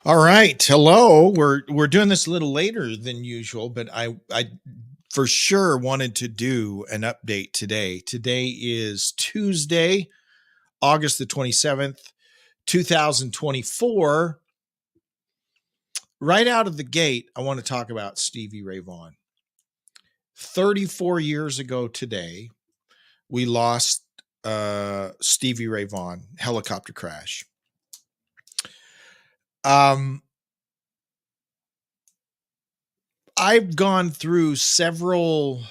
All right. Hello. We're doing this a little later than usual, but I for sure wanted to do an update today. Today is Tuesday, August the 27th, 2024. Right out of the gate, I want to talk about Stevie Ray Vaughan. 34 years ago today, we lost Stevie Ray Vaughan, helicopter crash. Um I've gone through several,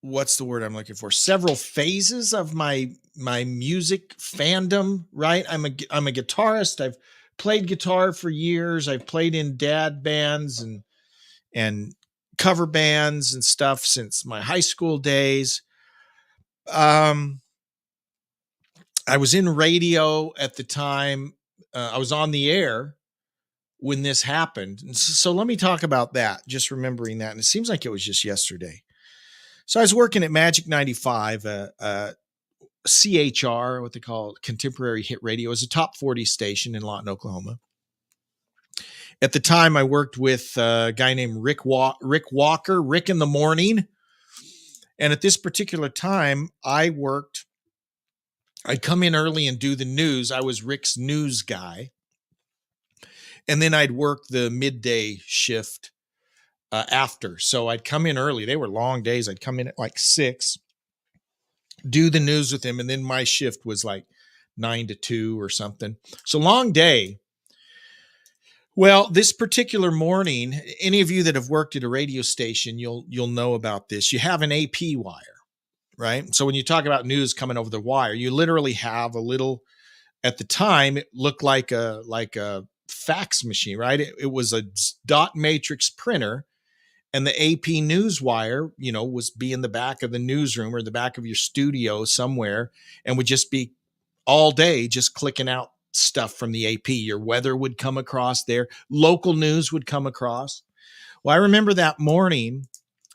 what's the word I'm looking for? Several phases of my music fandom, right? I'm a guitarist. I've played guitar for years. I've played in dad bands and cover bands and stuff since my high school days. Um I was in radio at the time. I was on the air when this happened. And so let me talk about that, just remembering that. And it seems like it was just yesterday. So I was working at Magic 95, CHR, what they call contemporary hit radio, is a top 40 station in Lawton, Oklahoma. At the time, I worked with a guy named Rick Walker, Rick in the Morning. And at this particular time, I'd come in early and do the news. I was Rick's news guy. And then I'd work the midday shift after. So I'd come in early. They were long days. I'd come in at like 6, do the news with him. And then my shift was like 9 to 2 or something. So long day. Well, this particular morning, any of you that have worked at a radio station, you'll know about this. You have an AP wire, right? So when you talk about news coming over the wire, you literally have a little. At the time, it looked like a fax machine, right? It was a dot matrix printer, and the AP news wire, was be in the back of the newsroom or the back of your studio somewhere, and would just be all day just clicking out stuff from the AP. Your weather would come across there, local news would come across. Well, I remember that morning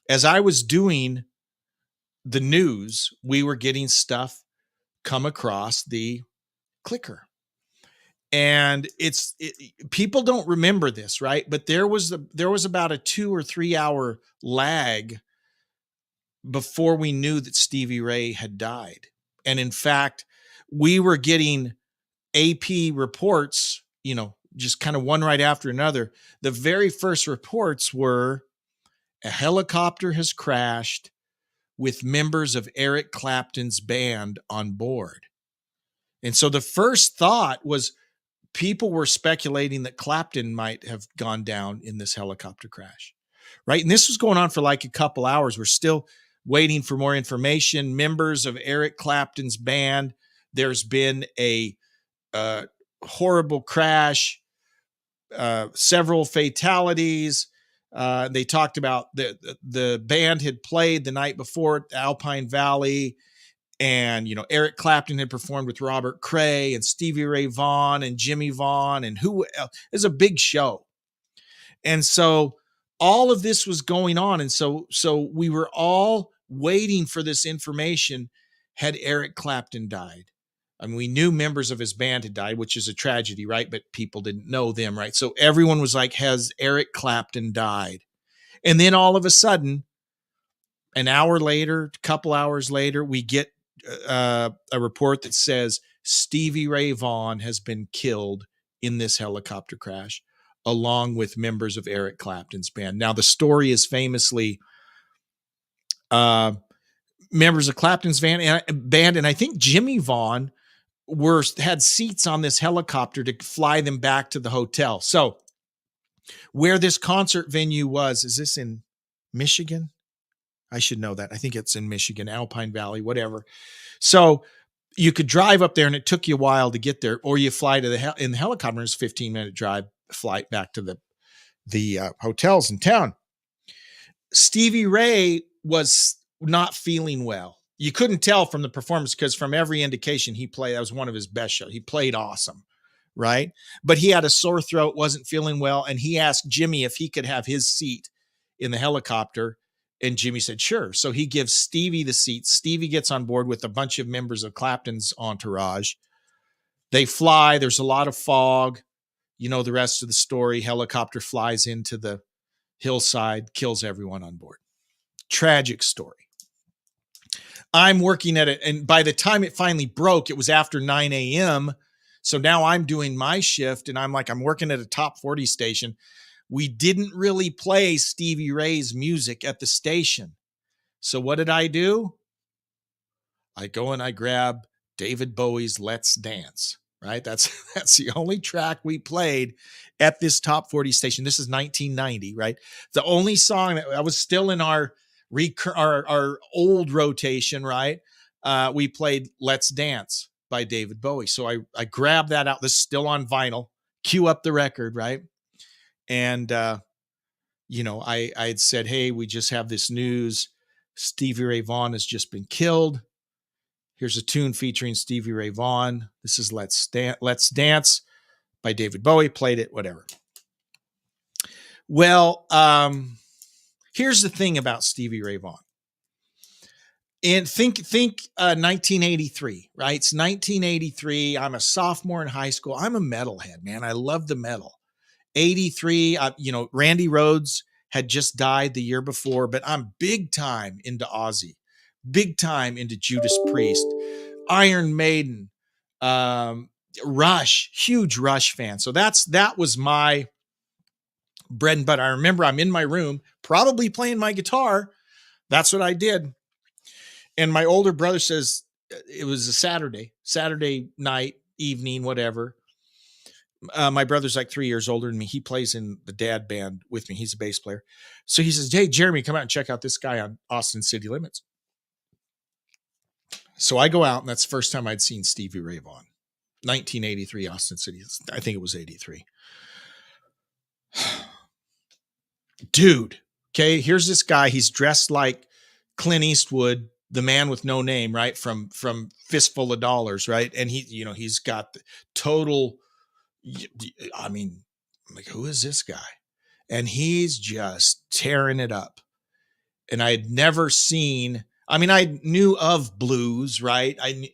as I was doing the news, we were getting stuff come across the clicker. And people don't remember this, right? But there was about a 2 or 3 hour lag before we knew that Stevie Ray had died. And in fact, we were getting AP reports, just kind of one right after another. The very first reports were a helicopter has crashed with members of Eric Clapton's band on board. And so the first thought was people were speculating that Clapton might have gone down in this helicopter crash, right? And this was going on for like a couple hours. We're still waiting for more information. Members of Eric Clapton's band, there's been a horrible crash, several fatalities. They talked about the band had played the night before at Alpine Valley, and Eric Clapton had performed with Robert Cray and Stevie Ray Vaughan and Jimmy Vaughan and who else. It was a big show, and so all of this was going on, and so we were all waiting for this information. Had Eric Clapton died? I mean, we knew members of his band had died, which is a tragedy, right? But people didn't know them, right? So everyone was like, has Eric Clapton died? And then all of a sudden, an hour later, a couple hours later, we get a report that says Stevie Ray Vaughan has been killed in this helicopter crash, along with members of Eric Clapton's band. Now, the story is famously members of Clapton's band, and I think Jimmy Vaughan had seats on this helicopter to fly them back to the hotel. So where this concert venue was, is this in Michigan? I should know that. I think it's in Michigan, Alpine Valley, whatever. So you could drive up there and it took you a while to get there, or you fly to in the helicopter. It's a 15-minute drive flight back to the hotels in town. Stevie Ray was not feeling well. You couldn't tell from the performance because from every indication he played, that was one of his best shows. He played awesome, right? But he had a sore throat, wasn't feeling well, and he asked Jimmy if he could have his seat in the helicopter, and Jimmy said, sure. So he gives Stevie the seat. Stevie gets on board with a bunch of members of Clapton's entourage. They fly. There's a lot of fog. You know the rest of the story. Helicopter flies into the hillside, kills everyone on board. Tragic story. I'm working at it, and by the time it finally broke, it was after 9 a.m. So now I'm doing my shift, and I'm working at a top 40 station. We didn't really play Stevie Ray's music at the station. So what did I do? I go and I grab David Bowie's Let's Dance, right? That's the only track we played at this top 40 station. This is 1990, right? The only song that I was still in our old rotation, right? We played Let's Dance by David Bowie. So I grabbed that out. This is still on vinyl. Cue up the record, right? And, I had said, hey, we just have this news. Stevie Ray Vaughan has just been killed. Here's a tune featuring Stevie Ray Vaughan. This is Let's Dance by David Bowie. Played it, whatever. Well, here's the thing about Stevie Ray Vaughan. And think 1983, right? It's 1983. I'm a sophomore in high school. I'm a metalhead, man. I love the metal. 83, Randy Rhoads had just died the year before, but I'm big time into Ozzy, big time into Judas Priest, Iron Maiden, Rush, huge Rush fan. So that was my bread and butter. I remember I'm in my room, probably playing my guitar. That's what I did. And my older brother says it was a Saturday night, evening, whatever. My brother's like 3 years older than me. He plays in the dad band with me. He's a bass player. So he says, hey, Jeremy, come out and check out this guy on Austin City Limits. So I go out, and that's the first time I'd seen Stevie Ray Vaughan. 1983, Austin City. I think it was 83. Dude, okay, here's this guy. He's dressed like Clint Eastwood, the man with no name, right? From Fistful of Dollars, right? And he's got the total, I mean, like, who is this guy? And he's just tearing it up. And I had never seen, I knew of blues, right? I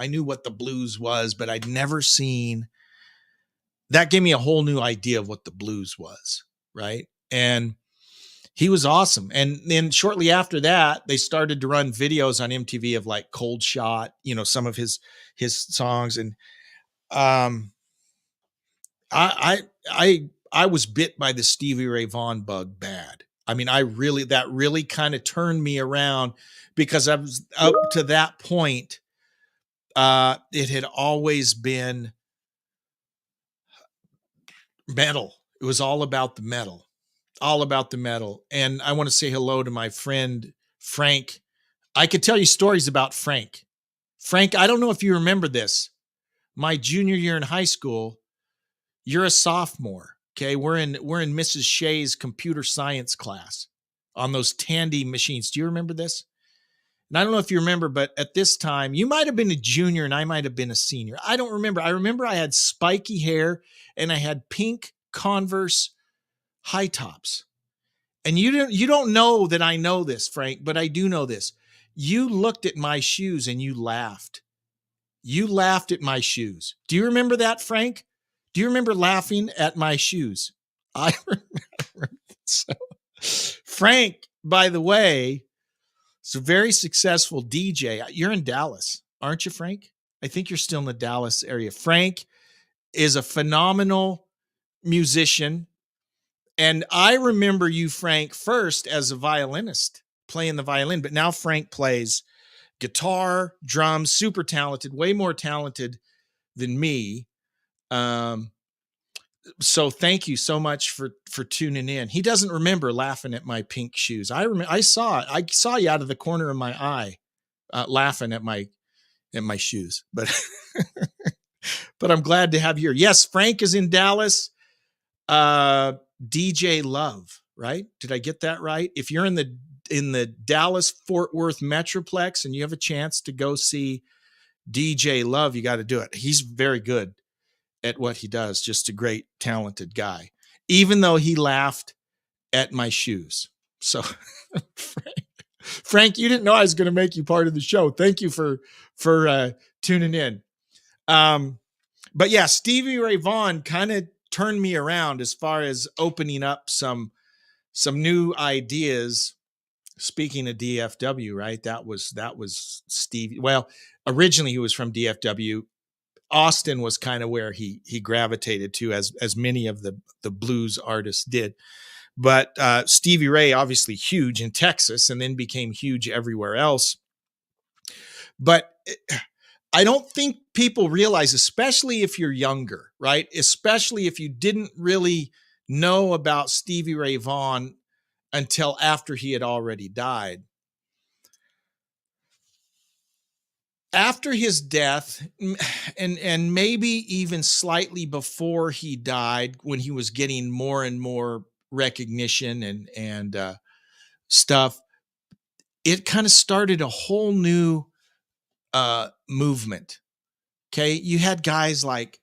knew what the blues was, but I'd never seen, that gave me a whole new idea of what the blues was, right? And he was awesome. And then shortly after that, they started to run videos on MTV of like Cold Shot, some of his songs. And I was bit by the Stevie Ray Vaughan bug bad. That really kind of turned me around, because I was up to that point. It had always been metal. It was all about the metal. And I want to say hello to my friend, Frank. I could tell you stories about Frank. Frank, I don't know if you remember this. My junior year in high school, you're a sophomore. Okay. We're in Mrs. Shea's computer science class on those Tandy machines. Do you remember this? And I don't know if you remember, but at this time, you might have been a junior and I might have been a senior. I don't remember. I remember I had spiky hair and I had pink Converse high tops. And you don't know that I know this, Frank, but I do know this. You looked at my shoes and you laughed. You laughed at my shoes. Do you remember that, Frank? Do you remember laughing at my shoes? I remember. So, Frank, by the way, is a very successful DJ. You're in Dallas, aren't you, Frank? I think you're still in the Dallas area. Frank is a phenomenal musician. And I remember you, Frank, first as a violinist, playing the violin. But now Frank plays guitar, drums, super talented, way more talented than me. So thank you so much for tuning in. He doesn't remember laughing at my pink shoes. I saw it. I saw you out of the corner of my eye, laughing at my shoes. But but I'm glad to have you here. Yes, Frank is in Dallas. DJ Love, right? Did I get that right? If you're in the Dallas Fort Worth Metroplex and you have a chance to go see DJ Love, you got to do it. He's very good at what he does. Just a great, talented guy, even though he laughed at my shoes. So Frank, you didn't know I was going to make you part of the show. Thank you for tuning in. But yeah, Stevie Ray Vaughan kind of turned me around as far as opening up some new ideas. Speaking of DFW, right? That was Stevie. Well, originally he was from DFW. Austin was kind of where he gravitated to, as many of the blues artists did. But Stevie Ray, obviously huge in Texas, and then became huge everywhere else. But I don't think people realize, especially if you're younger, right? Especially if you didn't really know about Stevie Ray Vaughan until after he had already died. After his death, and maybe even slightly before he died, when he was getting more and more recognition and stuff, it kind of started a whole new movement. Okay, you had guys like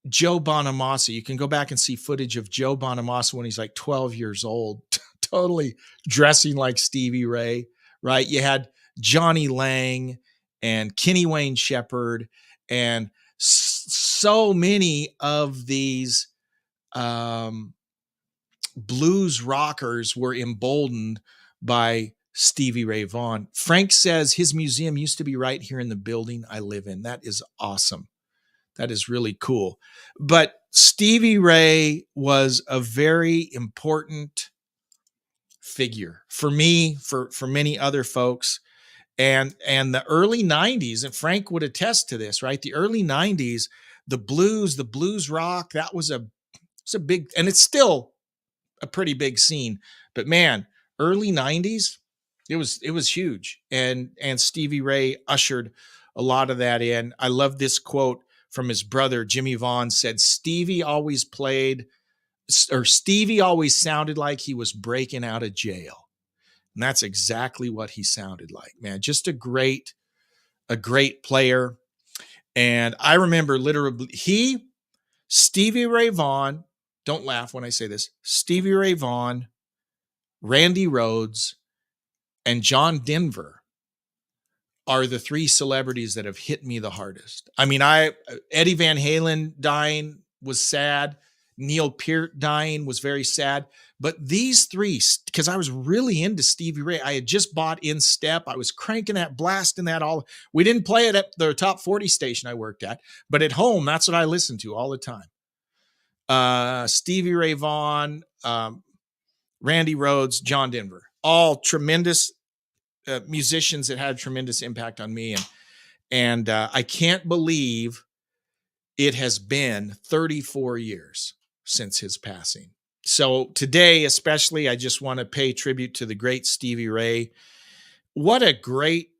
Joe Bonamassa. You can go back and see footage of Joe Bonamassa when he's like 12 years old, totally dressing like Stevie Ray, right? You had Johnny Lang and Kenny Wayne Shepherd, and so many of these blues rockers were emboldened by Stevie Ray Vaughan. Frank says his museum used to be right here in the building I live in. That is awesome. That is really cool. But Stevie Ray was a very important figure for me, for many other folks. And the early 90s, and Frank would attest to this, right? The early 90s, the blues rock, that was a big, and it's still a pretty big scene. But man, early 90s, it was huge. And Stevie Ray ushered a lot of that in. I love this quote from his brother, Jimmy Vaughan. Said, Stevie always sounded like he was breaking out of jail. And that's exactly what he sounded like, man. Just a great player. And I remember literally Stevie Ray Vaughan, don't laugh when I say this, Stevie Ray Vaughan, Randy Rhoads, and John Denver are the three celebrities that have hit me the hardest. I mean, Eddie Van Halen dying was sad. Neil Peart dying was very sad. But these three, because I was really into Stevie Ray, I had just bought In Step. I was cranking that, blasting that all. We didn't play it at the top 40 station I worked at, but at home, that's what I listened to all the time. Stevie Ray Vaughan, Randy Rhoads, John Denver, all tremendous musicians that had a tremendous impact on me. And I can't believe it has been 34 years since his passing. So today, especially, I just want to pay tribute to the great Stevie Ray. What a great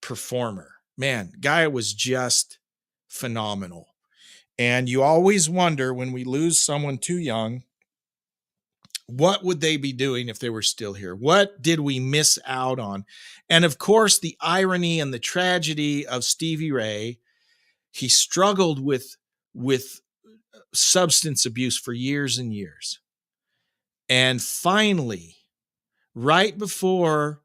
performer. Man, guy was just phenomenal. And you always wonder when we lose someone too young, what would they be doing if they were still here? What did we miss out on? And of course, the irony and the tragedy of Stevie Ray, he struggled with substance abuse for years and years. And finally, right before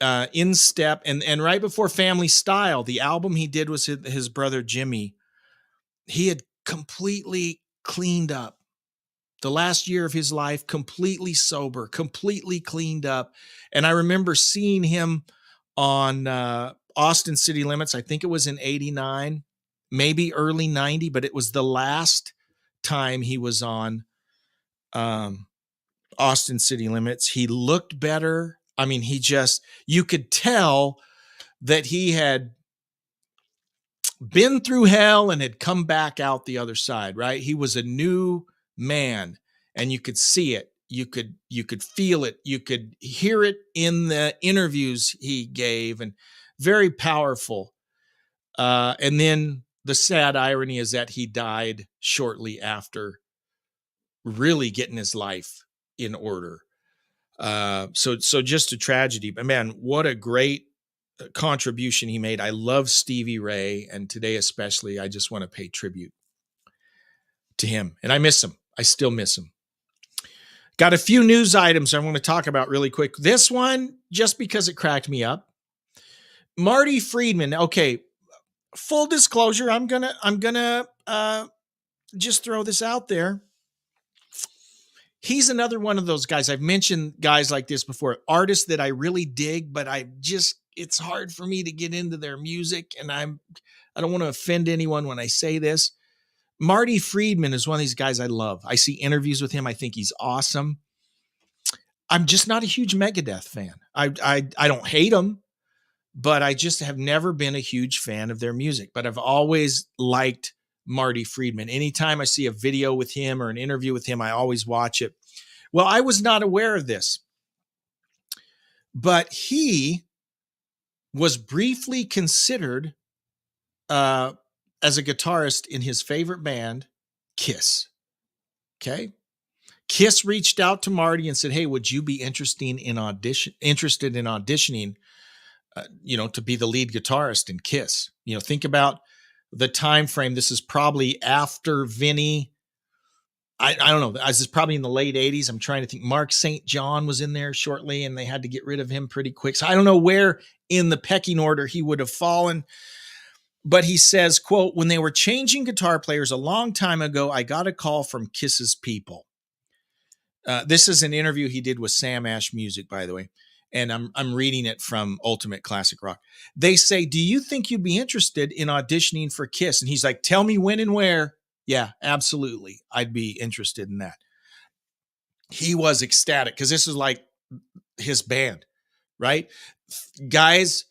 In Step and right before Family Style, the album he did was his brother Jimmy, he had completely cleaned up. The last year of his life, completely sober, completely cleaned up. And I remember seeing him on Austin City Limits. I think it was in 89, maybe early 90, but it was the last time he was on Austin City Limits. He looked better. I mean, you could tell that he had been through hell and had come back out the other side, right? He was a new man, and you could see it. You could feel it. You could hear it in the interviews he gave, and very powerful. And then the sad irony is that he died shortly after really getting his life in order. So just a tragedy, but man, what a great contribution he made. I love Stevie Ray, and today especially, I just want to pay tribute to him. And I miss him. I still miss him. Got a few news items I want to talk about really quick. This one, just because it cracked me up. Marty Friedman. Okay, full disclosure, I'm gonna just throw this out there. He's another one of those guys. I've mentioned guys like this before, artists that I really dig, but it's hard for me to get into their music. And I don't want to offend anyone when I say this. Marty Friedman is one of these guys I love. I see interviews with him. I think he's awesome. I'm just not a huge Megadeth fan. I don't hate them, but I just have never been a huge fan of their music. But I've always liked Marty Friedman. Anytime I see a video with him or an interview with him, I always watch it. Well, I was not aware of this, but he was briefly considered as a guitarist in his favorite band, Kiss. Okay. Kiss reached out to Marty and said, "Hey, would you be interested in auditioning, to be the lead guitarist in Kiss?" Think about the time frame. This is probably after Vinny. I don't know. This is probably in the late 80s. I'm trying to think. Mark St. John was in there shortly, and they had to get rid of him pretty quick. So I don't know where in the pecking order he would have fallen. But he says, quote, "When they were changing guitar players a long time ago, I got a call from Kiss's people." This is an interview he did with Sam Ash Music, by the way. And I'm reading it from Ultimate Classic Rock. They say, "Do you think you'd be interested in auditioning for Kiss?" And he's like, "Tell me when and where." "Yeah, absolutely. I'd be interested in that." He was ecstatic because this is like his band, right? Guys,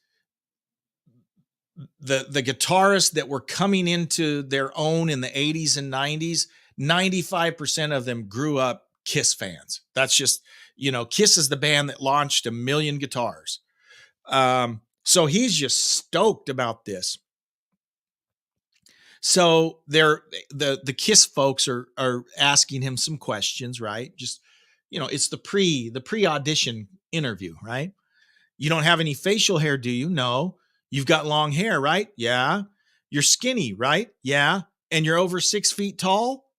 the guitarists that were coming into their own in the 80s and 90s, 95% of them grew up Kiss fans. That's just, Kiss is the band that launched 1 million guitars. So he's just stoked about this. So the Kiss folks are asking him some questions, right? Just, it's the pre-audition interview, right? "You don't have any facial hair, do you?" "No." "You've got long hair, right?" "Yeah." "You're skinny, right?" "Yeah." "And you're over 6 feet tall?"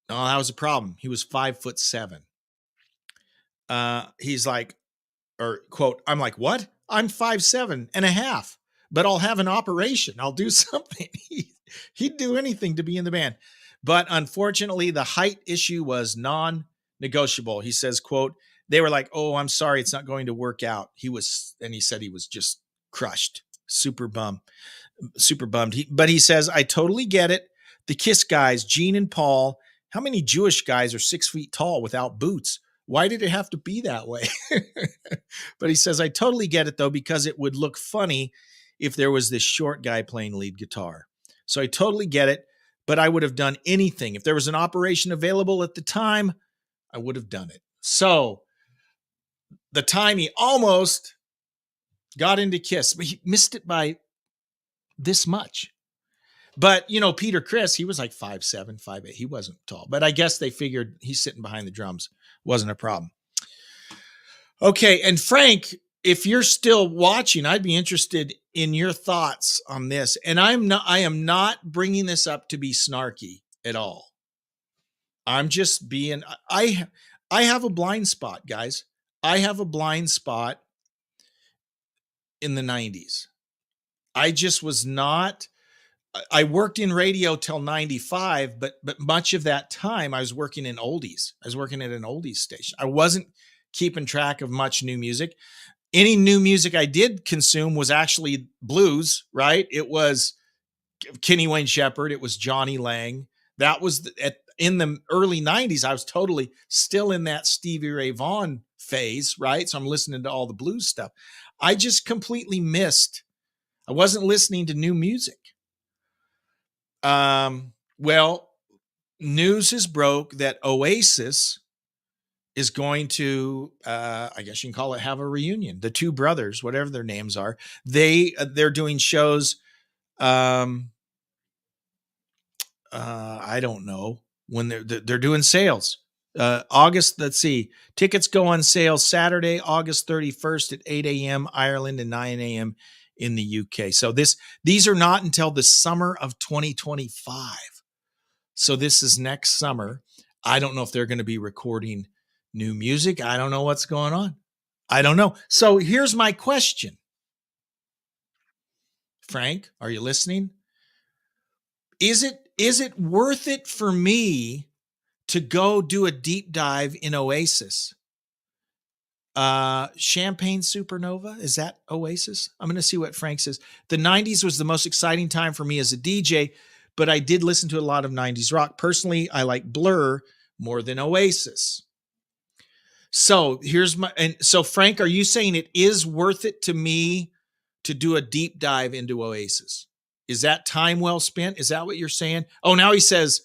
"No, that was a problem. He was 5'7". He's like, or quote, "I'm like, what? I'm 5'7.5, but I'll have an operation. I'll do something." He'd do anything to be in the band. But unfortunately, the height issue was non-negotiable. He says, quote, "They were like, 'Oh, I'm sorry, it's not going to work out.'" He said he was just crushed, super bummed. But he says, "I totally get it. The Kiss guys, Gene and Paul, how many Jewish guys are 6 feet tall without boots? Why did it have to be that way?" But he says, "I totally get it, though, because it would look funny if there was this short guy playing lead guitar. So I totally get it, but I would have done anything. If there was an operation available at the time, I would have done it." So the time he almost got into Kiss, but he missed it by this much. But, Peter Criss, he was like 5'7", 5'8". He wasn't tall. But I guess they figured he's sitting behind the drums. Wasn't a problem. Okay, and Frank, if you're still watching, I'd be interested in your thoughts on this. And I am not bringing this up to be snarky at all. I'm just being, I have a blind spot, guys. I have a blind spot in the 90s. I just was not, I worked in radio till 95, but much of that time I was working in oldies. I was working at an oldies station. I wasn't keeping track of much new music. Any new music I did consume was actually blues, right? It was Kenny Wayne Shepherd. It was Johnny Lang. That was in the early 90s. I was totally still in that Stevie Ray Vaughan phase, right? So I'm listening to all the blues stuff. I just completely missed. I wasn't listening to new music. Well, news is broke that Oasis is going to, I guess you can call it, have a reunion. The two brothers, whatever their names are, they're doing shows. I don't know when they're doing sales. August, let's see, tickets go on sale Saturday, August 31st at 8 a.m. Ireland and 9 a.m. in the UK. So these are not until the summer of 2025. So this is next summer. I don't know if they're going to be recording new music. I don't know what's going on. I don't know. So here's my question. Frank, are you listening? Is it worth it for me to go do a deep dive in Oasis? Champagne Supernova, is that Oasis? I'm going to see what Frank says. The 90s was the most exciting time for me as a DJ, but I did listen to a lot of 90s rock. Personally, I like Blur more than Oasis. So so Frank, are you saying it is worth it to me to do a deep dive into Oasis? Is that time well spent? Is that what you're saying? Oh, now he says,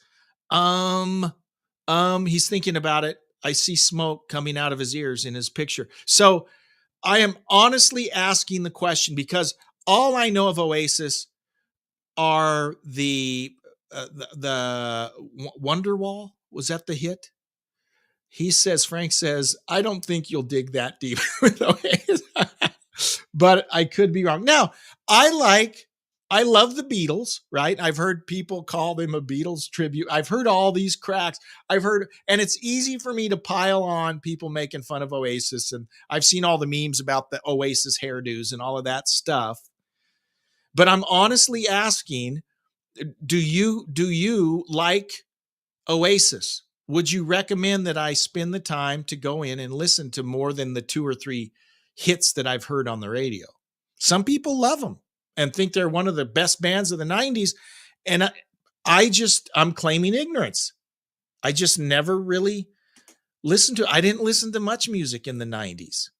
he's thinking about it. I see smoke coming out of his ears in his picture. So I am honestly asking the question because all I know of Oasis are the Wonderwall. Was that the hit? Frank says, I don't think you'll dig that deep with Oasis, but I could be wrong. Now, I love the Beatles, right? I've heard people call them a Beatles tribute. I've heard all these cracks. And it's easy for me to pile on people making fun of Oasis. And I've seen all the memes about the Oasis hairdos and all of that stuff. But I'm honestly asking, do you like Oasis? Would you recommend that I spend the time to go in and listen to more than the 2 or 3 hits that I've heard on the radio? Some people love them and think they're one of the best bands of the 90s. And I'm claiming ignorance. I just never really I didn't listen to much music in the 90s.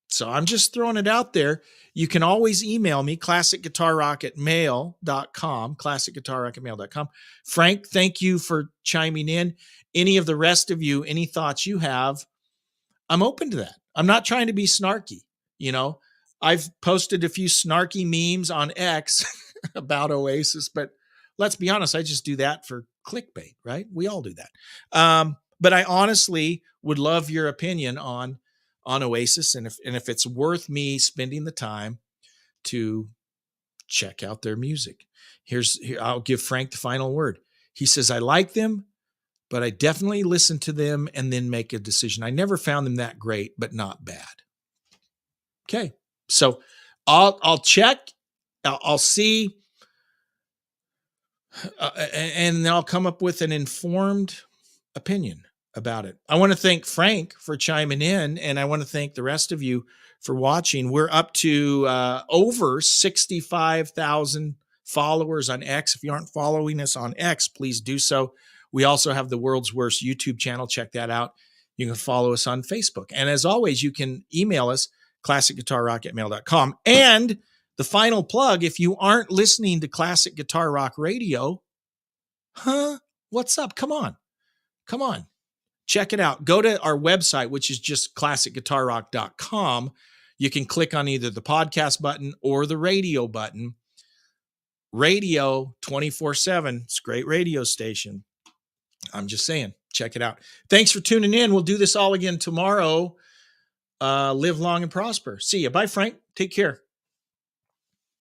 So I'm just throwing it out there. You can always email me, classicguitarrock@mail.com, classicguitarrock@mail.com. Frank, thank you for chiming in. Any of the rest of you, any thoughts you have, I'm open to that. I'm not trying to be snarky. I've posted a few snarky memes on X about Oasis, but let's be honest, I just do that for clickbait, right? We all do that. But I honestly would love your opinion on Oasis and if it's worth me spending the time to check out their music. Here, I'll give Frank the final word. He says, I like them, but I definitely listen to them and then make a decision. I never found them that great, but not bad. Okay. So I'll check, I'll see, and then I'll come up with an informed opinion about it. I want to thank Frank for chiming in, and I want to thank the rest of you for watching. We're up to over 65,000 followers on X. If you aren't following us on X, please do so. We also have the World's Worst YouTube channel. Check that out. You can follow us on Facebook. And as always, you can email us, classicguitarrock@mail.com. And the final plug, if you aren't listening to Classic Guitar Rock Radio, what's up? Come on. Check it out. Go to our website, which is just classicguitarrock.com. You can click on either the podcast button or the radio button. Radio 24/7. It's a great radio station. I'm just saying, check it out. Thanks for tuning in. We'll do this all again tomorrow. Live long and prosper. See you. Bye, Frank. Take care.